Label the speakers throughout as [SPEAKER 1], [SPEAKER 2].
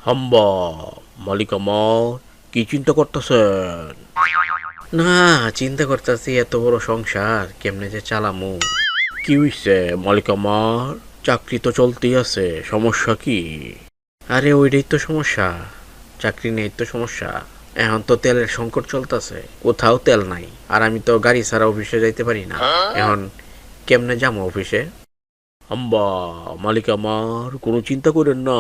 [SPEAKER 1] হাম্বা, মালিক আমার, কি চিন্তা করতেছেন? না, চিন্তা করতেছি এত বড় সংসার কেমনে যে চালামু। কি হইছে মালিক আমার? চাকরি তো চলতেই আছে, সমস্যা কি? আরে ওইটাই তো সমস্যা, চাকরি নেই তো সমস্যা। এখন তো তেলের সংকট চলতেছে, কোথাও তেল নাই। আর আমি তো গাড়ি ছাড়া অফিসে যাইতে পারি না। এখন কেমনে যাবো অফিসে? আম্বা, মালিক আমার, কোনো চিন্তা করেন না,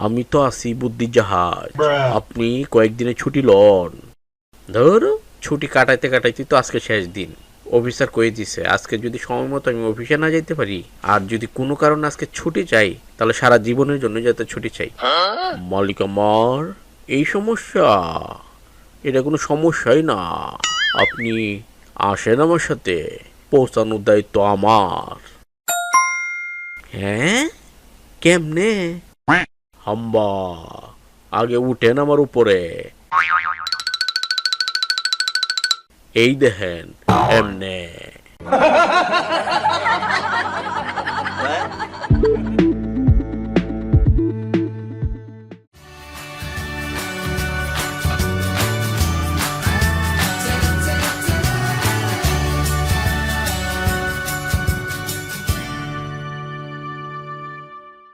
[SPEAKER 1] আমি তো আছি বুদ্ধির জাহাজ। আপনি কয়েকদিনে ছুটি লন। ধর, ছুটি কাটাইতে কাটাইতে তো আজকে শেষ দিন। অফিসার কয়ে দিছে আজকে যদি সময় মতো আমি অফিসে না যাইতে পারি, আর যদি কোনো কারণে আজকে ছুটি চাই, তাহলে সারা জীবনের জন্য যাতে ছুটি চাই। মালিক আমার, এই সমস্যা? এটা কোনো সমস্যাই না। আপনি আসেন আমার সাথে, পৌঁছানোর দায়িত্ব আমার। হ্যাঁ, কেমনে? হাম্বা, আগে উঠেন আমার উপরে। এই দেখেন, এমনে।